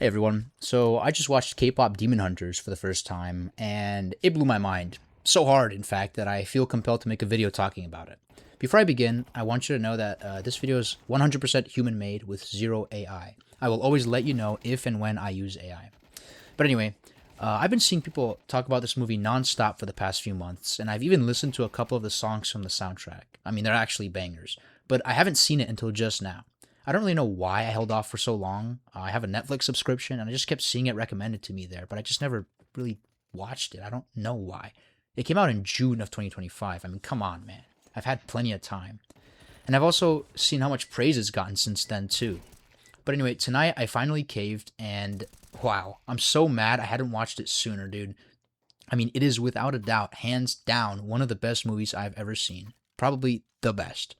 Hey everyone. So I just watched K-pop Demon Hunters for the first time, and it blew my mind. So hard, in fact, that I feel compelled to make a video talking about it. Before I begin, I want you to know that this video is 100% human-made with zero AI. I will always let you know if and when I use AI. But anyway, I've been seeing people talk about this movie nonstop for the past few months, and I've even listened to a couple of the songs from the soundtrack. I mean, they're actually bangers, but I haven't seen it until just now. I don't really know why I held off for so long. I have a Netflix subscription, and I just kept seeing it recommended to me there, but I just never really watched it. I don't know why. It came out in June of 2025. I mean, come on, man. I've had plenty of time. And I've also seen how much praise it's gotten since then, too. But anyway, tonight I finally caved, and wow, I'm so mad I hadn't watched it sooner, dude. I mean, it is without a doubt, hands down, one of the best movies I've ever seen. Probably the best.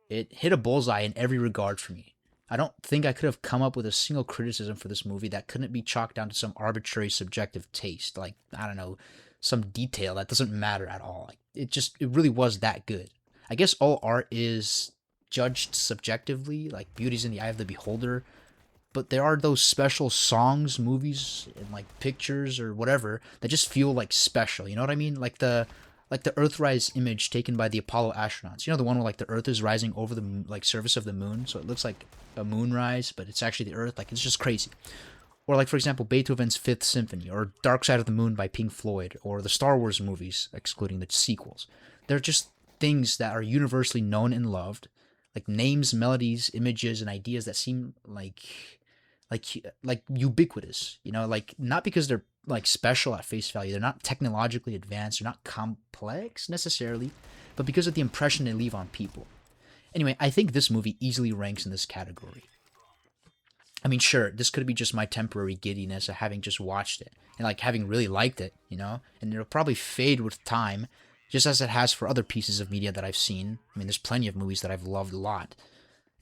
It hit a bullseye in every regard for me. I don't think I could have come up with a single criticism for this movie that couldn't be chalked down to some arbitrary subjective taste, like, I don't know, some detail that doesn't matter at all. Like, it really was that good. I guess all art is judged subjectively, like beauty's in the eye of the beholder, but there are those special songs, movies, and like pictures or whatever that just feel like special. You know what I mean? Like the Earthrise image taken by the Apollo astronauts. You know, the one where like the Earth is rising over the like surface of the moon, so it looks like a moonrise, but it's actually the Earth. Like, it's just crazy. Or like, for example, Beethoven's Fifth Symphony, or Dark Side of the Moon by Pink Floyd, or the Star Wars movies, excluding the sequels. They're just things that are universally known and loved, like names, melodies, images, and ideas that seem like ubiquitous. You know, like, not because they're like special at face value, they're not technologically advanced, they're not complex necessarily, but because of the impression they leave on people. Anyway, I think this movie easily ranks in this category. I mean, sure, this could be just my temporary giddiness of having just watched it and like having really liked it, you know, and it'll probably fade with time, just as it has for other pieces of media that I've seen. I mean, there's plenty of movies that I've loved a lot.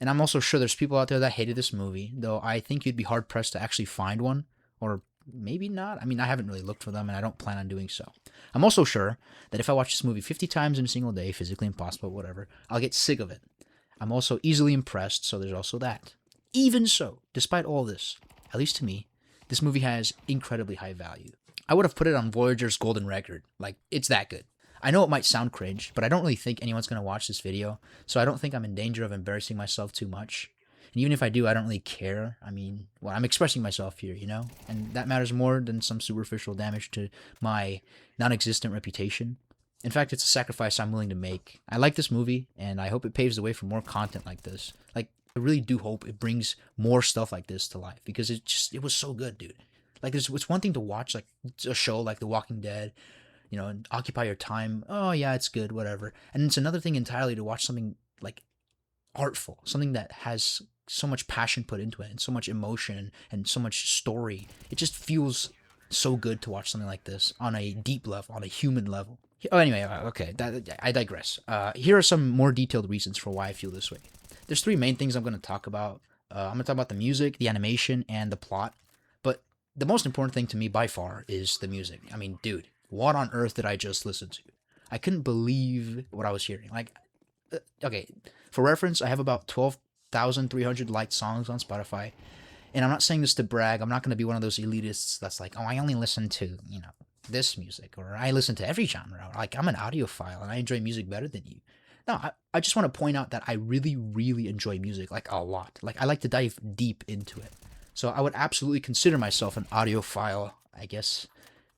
And I'm also sure there's people out there that hated this movie, though I think you'd be hard pressed to actually find one, or maybe not. I mean, I haven't really looked for them, and I don't plan on doing so. I'm also sure that if I watch this movie 50 times in a single day, physically impossible, whatever, I'll get sick of it. I'm also easily impressed, so there's also that. Even so, despite all this, at least to me, this movie has incredibly high value. I would have put it on Voyager's golden record. Like, it's that good. I know it might sound cringe, but I don't really think anyone's going to watch this video, so I don't think I'm in danger of embarrassing myself too much. And even if I do, I don't really care. I mean, well, I'm expressing myself here, you know? And that matters more than some superficial damage to my non existent reputation. In fact, it's a sacrifice I'm willing to make. I like this movie, and I hope it paves the way for more content like this. Like, I really do hope it brings more stuff like this to life, because it was so good, dude. Like, it's one thing to watch like a show like The Walking Dead, you know, and occupy your time. Oh yeah, it's good, whatever. And it's another thing entirely to watch something like artful, something that has so much passion put into it and so much emotion and so much story. It just feels so good to watch something like this on a deep level, on a human level. Oh, anyway, okay, I digress. Here are some more detailed reasons for why I feel this way. There's three main things I'm going to talk about. I'm going to talk about the music, the animation, and the plot. But the most important thing to me by far is the music. I mean, dude, what on earth did I just listen to? I couldn't believe what I was hearing. Like, okay, for reference, I have about 12,300 liked songs on Spotify. And I'm not saying this to brag. I'm not going to be one of those elitists that's like, oh, I only listen to, you know, this music, or I listen to every genre. Like, I'm an audiophile and I enjoy music better than you. No, I just want to point out that I really, really enjoy music, like, a lot. Like, I like to dive deep into it. So I would absolutely consider myself an audiophile, I guess,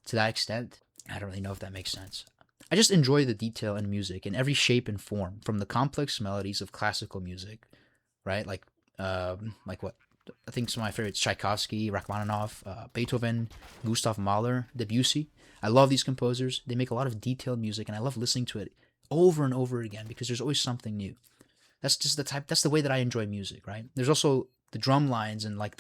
to that extent. I don't really know if that makes sense. I just enjoy the detail in music in every shape and form, from the complex melodies of classical music, right? Like what? I think some of my favorites: Tchaikovsky, Rachmaninoff, Beethoven, Gustav Mahler, Debussy. I love these composers. They make a lot of detailed music, and I love listening to it over and over again because there's always something new. That's just the type. That's the way that I enjoy music, right? There's also the drum lines and like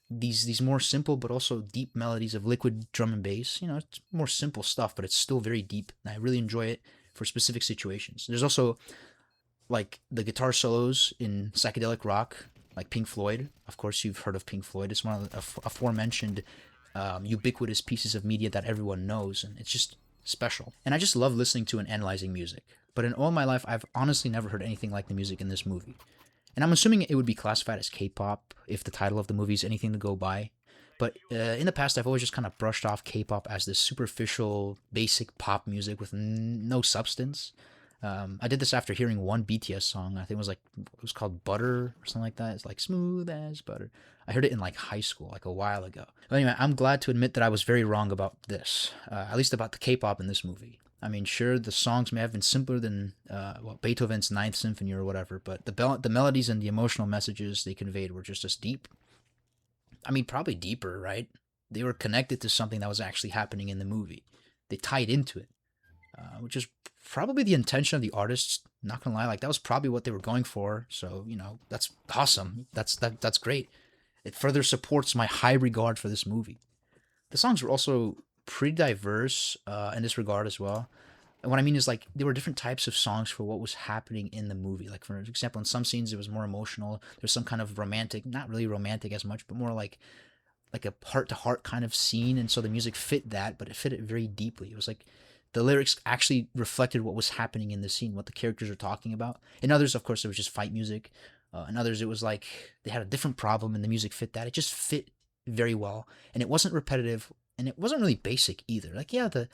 these more simple but also deep melodies of liquid drum and bass. You know, it's more simple stuff, but it's still very deep, and I really enjoy it for specific situations. There's also like the guitar solos in psychedelic rock, like Pink Floyd. Of course, you've heard of Pink Floyd. It's one of the aforementioned ubiquitous pieces of media that everyone knows, and it's just special. And I just love listening to and analyzing music. But in all my life, I've honestly never heard anything like the music in this movie. And I'm assuming it would be classified as K-pop if the title of the movie is anything to go by. But in the past, I've always just kind of brushed off K-pop as this superficial, basic pop music with no substance. I did this after hearing one BTS song. I think it was called Butter or something like that. It's like smooth as butter. I heard it in like high school, like a while ago. But anyway, I'm glad to admit that I was very wrong about this, at least about the K-pop in this movie. I mean, sure, the songs may have been simpler than Beethoven's Ninth Symphony or whatever, but the melodies and the emotional messages they conveyed were just as deep. I mean, probably deeper, right? They were connected to something that was actually happening in the movie. They tied into it, which is probably the intention of the artists. Not gonna lie, like that was probably what they were going for. So that's awesome. That's great. It further supports my high regard for this movie. The songs were also pretty diverse in this regard as well. And what I mean is like there were different types of songs for what was happening in the movie. Like for example, in some scenes it was more emotional. There's some kind of romantic, not really romantic as much, but more like a heart to heart kind of scene. And so the music fit that, but it fit it very deeply. It was like the lyrics actually reflected what was happening in the scene, what the characters are talking about. In others, of course, it was just fight music. In others, it was like they had a different problem and the music fit that. It just fit very well, and it wasn't repetitive, and it wasn't really basic either. Like yeah, the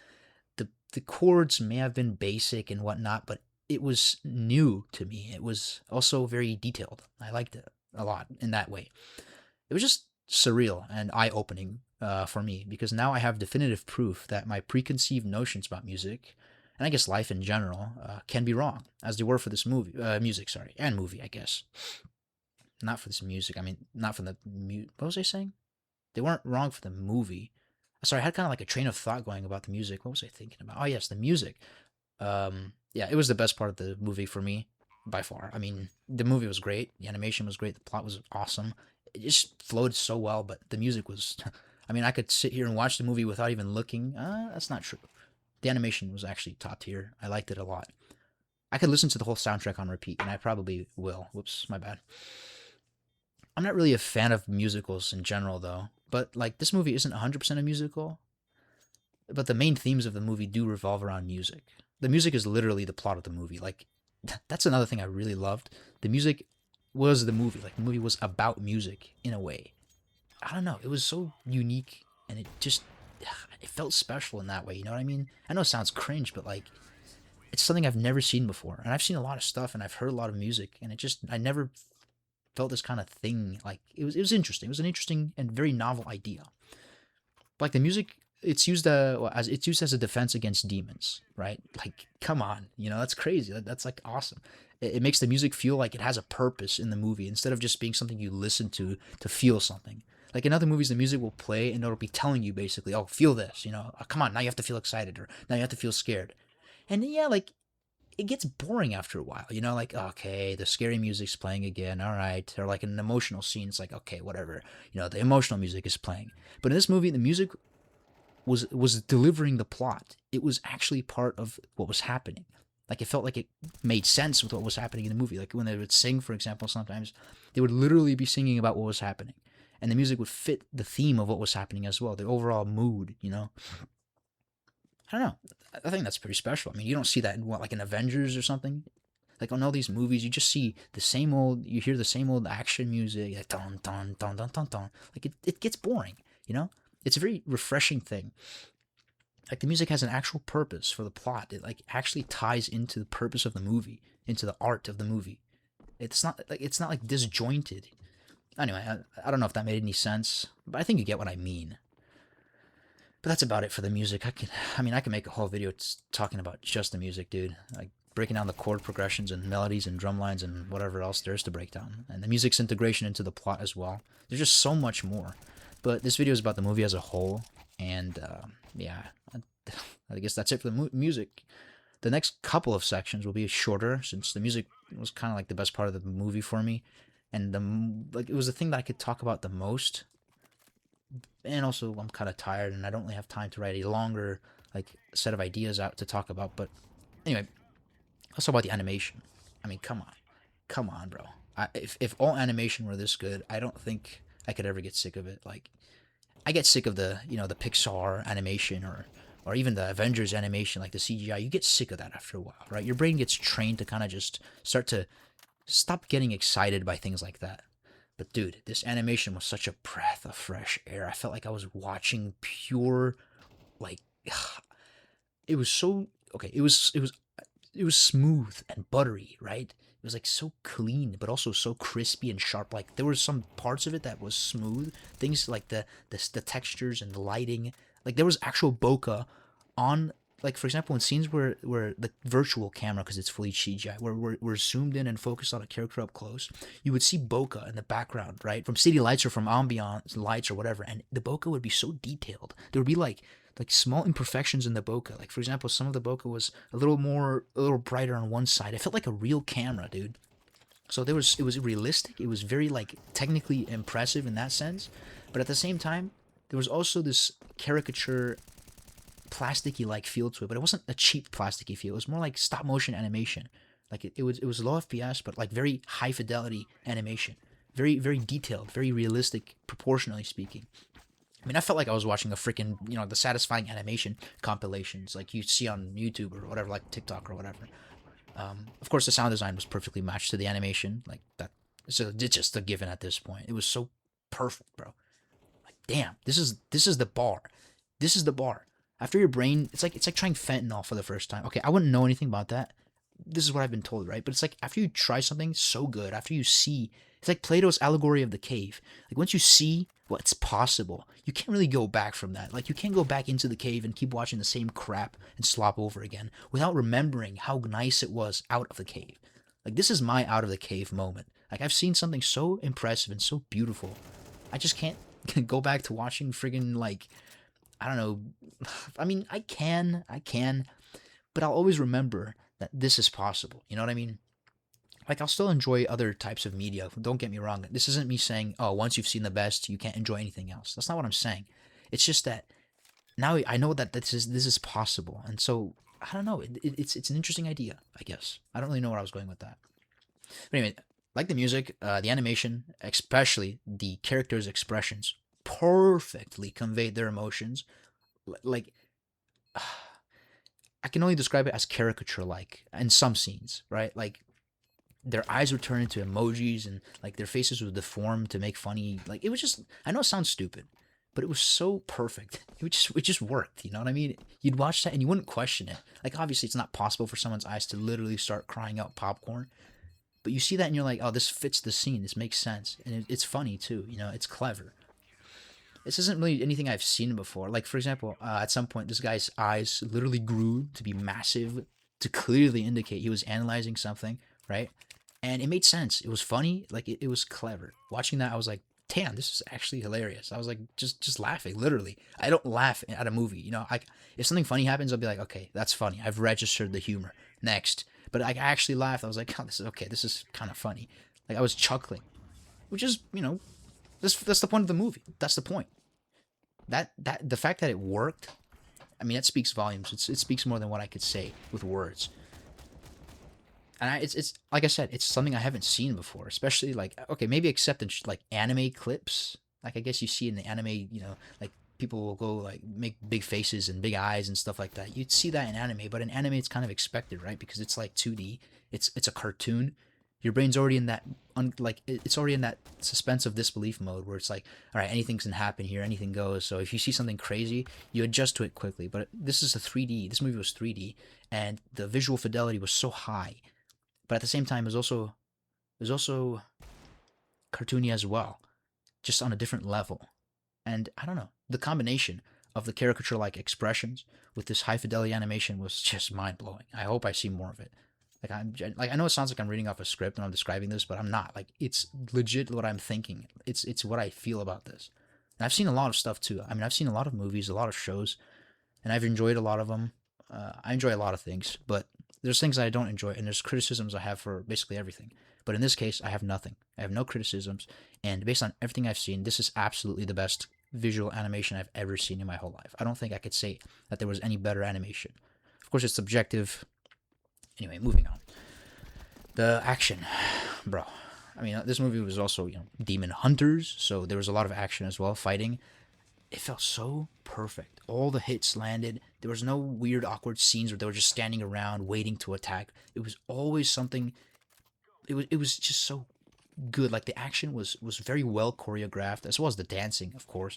chords may have been basic and whatnot, but it was new to me. It was also very detailed. I liked it a lot in that way. It was just surreal and eye opening for me because now I have definitive proof that my preconceived notions about music, and I guess life in general, can be wrong, as they were for this music, sorry, and movie, I guess. Not for this music. I mean, not for the what was I saying? They weren't wrong for the movie. Sorry, I had kind of like a train of thought going about the music. What was I thinking about? Oh yes, the music. Yeah, it was the best part of the movie for me by far. I mean, the movie was great. The animation was great. The plot was awesome. It just flowed so well, but the music was. I mean, I could sit here and watch the movie without even looking. That's not true. The animation was actually top tier. I liked it a lot. I could listen to the whole soundtrack on repeat, and I probably will. Whoops, my bad. I'm not really a fan of musicals in general, though. But like, this movie isn't 100% a musical. But the main themes of the movie do revolve around music. The music is literally the plot of the movie. Like, that's another thing I really loved. The music was the movie. Like, the movie was about music in a way. I don't know. It was so unique, and it felt special in that way. You know what I mean? I know it sounds cringe, but like, it's something I've never seen before. And I've seen a lot of stuff, and I've heard a lot of music, and I never felt this kind of thing. Like, it was interesting. It was an interesting and very novel idea. Like the music, it's used as a defense against demons, right? Like, come on, that's crazy. That's like awesome. It makes the music feel like it has a purpose in the movie instead of just being something you listen to feel something. Like in other movies, the music will play and it'll be telling you basically, oh, feel this, oh, come on, now you have to feel excited, or now you have to feel scared. And yeah, like it gets boring after a while, like, okay, the scary music's playing again, all right. Or like in an emotional scene, it's like, okay, whatever, the emotional music is playing. But in this movie, the music was delivering the plot. It was actually part of what was happening. Like, it felt like it made sense with what was happening in the movie. Like when they would sing, for example, sometimes they would literally be singing about what was happening, and the music would fit the theme of what was happening as well, the overall mood. I don't know. I think that's pretty special. I mean, you don't see that in like in Avengers or something. Like on all these movies, you just see the same old. You hear the same old action music, like dun dun dun dun dun dun. Like it gets boring. It's a very refreshing thing. Like the music has an actual purpose for the plot. It like actually ties into the purpose of the movie, into the art of the movie. It's not like disjointed. Anyway, I don't know if that made any sense, but I think you get what I mean. But that's about it for the music. I can make a whole video talking about just the music, dude. Like breaking down the chord progressions and melodies and drum lines and whatever else there is to break down, and the music's integration into the plot as well. There's just so much more. But this video is about the movie as a whole, and yeah, I guess that's it for the music. The next couple of sections will be shorter, since the music was kind of like the best part of the movie for me, and it was the thing that I could talk about the most. And also, I'm kind of tired, and I don't really have time to write a longer like set of ideas out to talk about. But anyway, let's talk about the animation. I mean, come on, bro. If all animation were this good, I don't think I could ever get sick of it. Like, I get sick of the the Pixar animation or even the Avengers animation, like the CGI. You get sick of that after a while, right? Your brain gets trained to kind of just start to stop getting excited by things like that. But dude, this animation was such a breath of fresh air. I felt like I was watching pure, like, it was so okay. It was smooth and buttery, right? It was like so clean, but also so crispy and sharp. Like there were some parts of it that was smooth. Things like the textures and the lighting. Like there was actual bokeh on, like for example in scenes where the virtual camera, because it's fully CGI, where we're zoomed in and focused on a character up close, you would see bokeh in the background, right, from city lights or from ambient lights or whatever, and the bokeh would be so detailed. There would be like small imperfections in the bokeh. Like for example, some of the bokeh was a little brighter on one side. It felt like a real camera, dude. So it was realistic. It was very like technically impressive in that sense, but at the same time, there was also this caricature plasticky like feel to it, but it wasn't a cheap plasticky feel. It was more like stop motion animation. Like it was low FPS, but like very high fidelity animation, very detailed, very realistic, proportionally speaking. I mean, I felt like I was watching a freaking, the satisfying animation compilations like you see on YouTube or whatever, like TikTok or whatever. Of course, the sound design was perfectly matched to the animation, like that. So it's just a given at this point. It was so perfect, bro. Like, damn, this is the bar. This is the bar. After your brain, it's like trying fentanyl for the first time. Okay, I wouldn't know anything about that. This is what I've been told, right? But it's like after you try something so good, after you see, it's like Plato's allegory of the cave. Like once you see what's possible, you can't really go back from that. Like you can't go back into the cave and keep watching the same crap and slop over again without remembering how nice it was out of the cave. Like this is my out of the cave moment. Like I've seen something so impressive and so beautiful. I just can't go back to watching friggin' like, I don't know. I mean, I can, but I'll always remember that this is possible. You know what I mean? Like, I'll still enjoy other types of media. Don't get me wrong. This isn't me saying, oh, once you've seen the best, you can't enjoy anything else. That's not what I'm saying. It's just that now I know that this is possible, and so I don't know. It's an interesting idea, I guess. I don't really know where I was going with that. But anyway, like the music, the animation, especially the characters' expressions, perfectly conveyed their emotions. Like I can only describe it as caricature like in some scenes, right? Like their eyes would turn into emojis and like their faces would deform to make funny, like it was just, I know it sounds stupid, but it was so perfect. It just worked, you know what I mean? You'd watch that and you wouldn't question it. Like obviously it's not possible for someone's eyes to literally start crying out popcorn, but you see that and you're like, oh, this fits the scene. This makes sense. And it's funny too, it's clever. This isn't really anything I've seen before. Like, for example, at some point, this guy's eyes literally grew to be massive to clearly indicate he was analyzing something, right? And it made sense. It was funny. Like, it was clever. Watching that, I was like, damn, this is actually hilarious. I was like, just laughing, literally. I don't laugh at a movie. If something funny happens, I'll be like, okay, that's funny. I've registered the humor. Next. But I actually laughed. I was like, oh, this is okay. This is kind of funny. Like, I was chuckling, which is, that's the point of the movie. That's the point. The fact that it worked, I mean, that speaks volumes. It speaks more than what I could say with words. And it's like I said, it's something I haven't seen before. Especially like, okay, maybe except in like anime clips. Like I guess you see in the anime, like people will go like make big faces and big eyes and stuff like that. You'd see that in anime, but in anime it's kind of expected, right? Because it's like 2D. It's a cartoon. Your brain's already in that it's already in that suspense of disbelief mode where it's like, all right, anything can happen here, anything goes. So if you see something crazy, you adjust to it quickly. But this is a 3D. This movie was 3D, and the visual fidelity was so high, but at the same time, it was also cartoony as well, just on a different level. And I don't know, the combination of the caricature-like expressions with this high fidelity animation was just mind blowing. I hope I see more of it. Like I know it sounds like I'm reading off a script when I'm describing this, but I'm not. Like it's legit what I'm thinking. It's what I feel about this. And I've seen a lot of stuff too. I mean, I've seen a lot of movies, a lot of shows, and I've enjoyed a lot of them. I enjoy a lot of things, but there's things I don't enjoy, and there's criticisms I have for basically everything. But in this case, I have nothing. I have no criticisms, and based on everything I've seen, this is absolutely the best visual animation I've ever seen in my whole life. I don't think I could say that there was any better animation. Of course, it's subjective. Anyway, moving on. The action, bro. I mean, this movie was also, Demon Hunters, so there was a lot of action as well, fighting. It felt so perfect. All the hits landed. There was no weird, awkward scenes where they were just standing around waiting to attack. It was always something it was just so good. Like the action was very well choreographed, as well as the dancing, of course.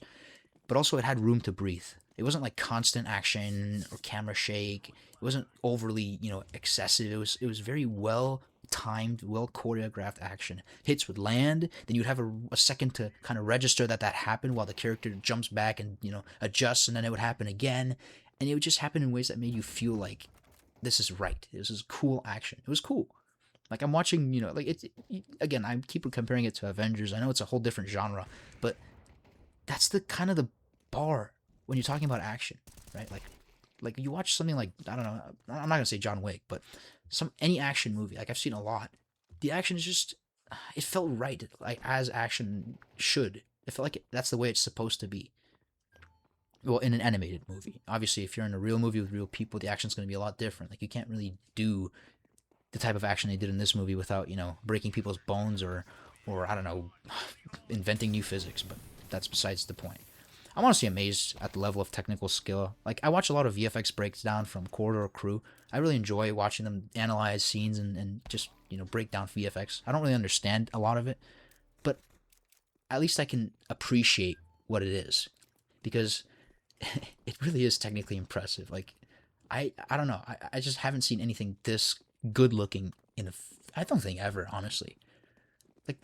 But also it had room to breathe. It wasn't like constant action or camera shake. It wasn't overly, excessive. It was very well timed, well choreographed action. Hits would land, then you'd have a second to kind of register that happened while the character jumps back and adjusts, and then it would happen again, and it would just happen in ways that made you feel like this is right. This is cool action. It was cool. Like I'm watching, like again. I keep comparing it to Avengers. I know it's a whole different genre, but that's the kind of the bar when you're talking about action, right? Like you watch something like, I don't know, I'm not gonna say John Wick, but any action movie. Like I've seen a lot. The action is just, it felt right, like as action should. It felt like that's the way it's supposed to be. Well, in an animated movie, obviously, if you're in a real movie with real people, the action's gonna be a lot different. Like you can't really do the type of action they did in this movie without breaking people's bones or I don't know, inventing new physics. But that's besides the point. I'm honestly amazed at the level of technical skill. Like I watch a lot of VFX breakdown from Corridor Crew. I really enjoy watching them analyze scenes and just break down VFX. I don't really understand a lot of it, but at least I can appreciate what it is, because it really is technically impressive. Like I don't know. I just haven't seen anything this good looking I don't think ever, honestly. Like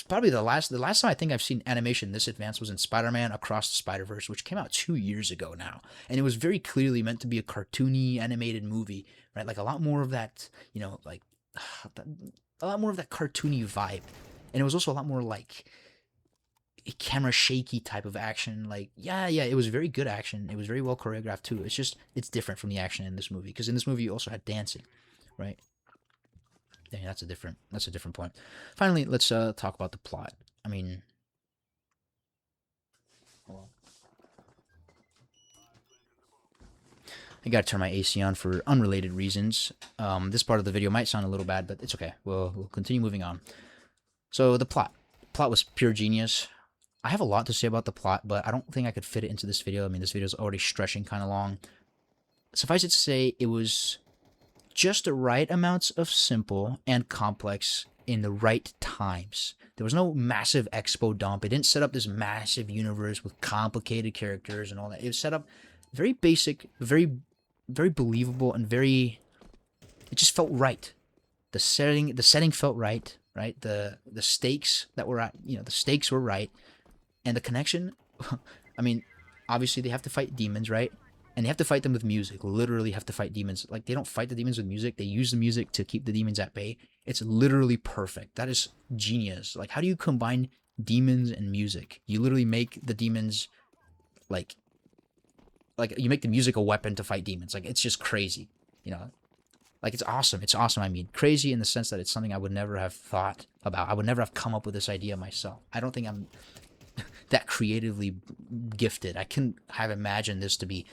probably the last time I think I've seen animation this advanced was in Spider-Man Across the Spider-Verse, which came out 2 years ago now, and it was very clearly meant to be a cartoony animated movie, right? Like a lot more of that, like a lot more of that cartoony vibe, and it was also a lot more like a camera shaky type of action. Like yeah, it was very good action. It was very well choreographed too. It's different from the action in this movie, because in this movie you also had dancing, right? Yeah, that's a different point. Finally, let's talk about the plot. I mean, hold on. I gotta turn my AC on for unrelated reasons. This part of the video might sound a little bad, but it's okay. We'll continue moving on. So the plot. Plot was pure genius. I have a lot to say about the plot, but I don't think I could fit it into this video. I mean, this video is already stretching kind of long. Suffice it to say, it was just the right amounts of simple and complex in the right times. There was no massive expo dump. It didn't set up this massive universe with complicated characters and all that. It was set up very basic, very believable, and it just felt right. The setting felt right, right? The stakes that were at, the stakes were right, and the connection. I mean, obviously they have to fight demons, right? And they have to fight them with music. Literally have to fight demons. Like they don't fight the demons with music. They use the music to keep the demons at bay. It's literally perfect. That is genius. Like how do you combine demons and music? You literally make the demons like you make the music a weapon to fight demons. Like it's just crazy. Like it's awesome. It's awesome. I mean, crazy in the sense that it's something I would never have thought about. I would never have come up with this idea myself. I don't think I'm that creatively gifted. I couldn't have imagined this to be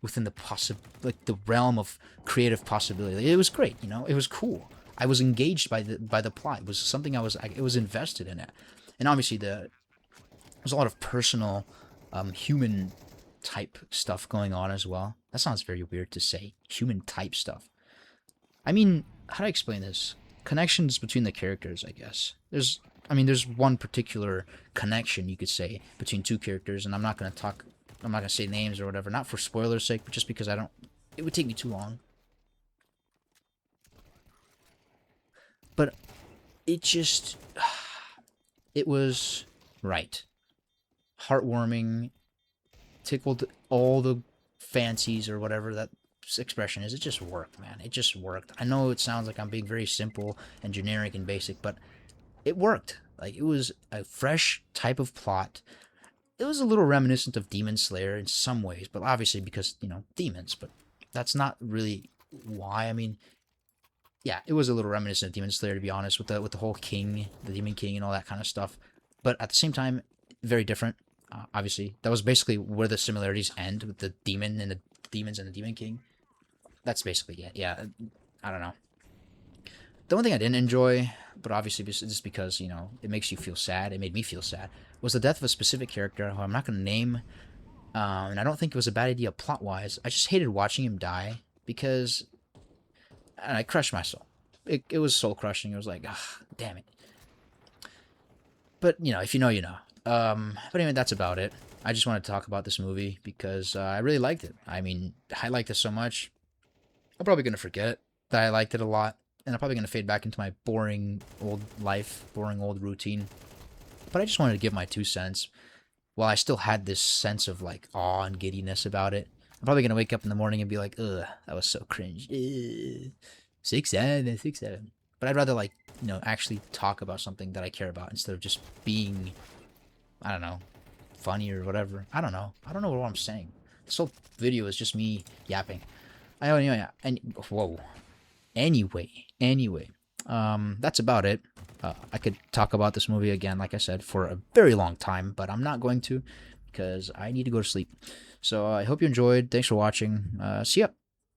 within the realm of creative possibility. It was great, It was cool. I was engaged by the plot. It was something it was invested in it, and obviously there's a lot of personal, human type stuff going on as well. That sounds very weird to say, human type stuff. I mean, how do I explain this? Connections between the characters, I guess. There's one particular connection you could say between two characters, and I'm not gonna say names or whatever, not for spoilers' sake, but just because it would take me too long. But it was right. Heartwarming, tickled all the fancies or whatever that expression is. It just worked, man. It just worked. I know it sounds like I'm being very simple and generic and basic, but it worked. Like it was a fresh type of plot. It was a little reminiscent of Demon Slayer in some ways, but obviously because, demons, but that's not really why. I mean, yeah, it was a little reminiscent of Demon Slayer, to be honest, with the whole king, the Demon King and all that kind of stuff. But at the same time, very different. Obviously, that was basically where the similarities end, with the demon and the demons and the Demon King. That's basically it. Yeah, I don't know. The one thing I didn't enjoy, but obviously just because, it makes you feel sad, it made me feel sad, was the death of a specific character who I'm not going to name. And I don't think it was a bad idea plot-wise. I just hated watching him die, because I crushed my soul. it was soul crushing. It was like, ah, damn it. But you know, if you know, you know. But anyway, that's about it. I just wanted to talk about this movie because I really liked it. I mean, I liked it so much. I'm probably gonna forget that I liked it a lot, and I'm probably gonna fade back into my boring old life, boring old routine. But I just wanted to give my 2 cents while I still had this sense of like awe and giddiness about it. I'm probably gonna wake up in the morning and be like, ugh, that was so cringe. Ugh. 6-7, 6-7. But I'd rather like, you know, actually talk about something that I care about instead of just being, I don't know, funny or whatever. I don't know. I don't know what I'm saying. This whole video is just me yapping. Anyway, and whoa. Anyway, that's about it. I could talk about this movie again, like I said, for a very long time, but I'm not going to because I need to go to sleep. So I hope you enjoyed. Thanks for watching. See ya.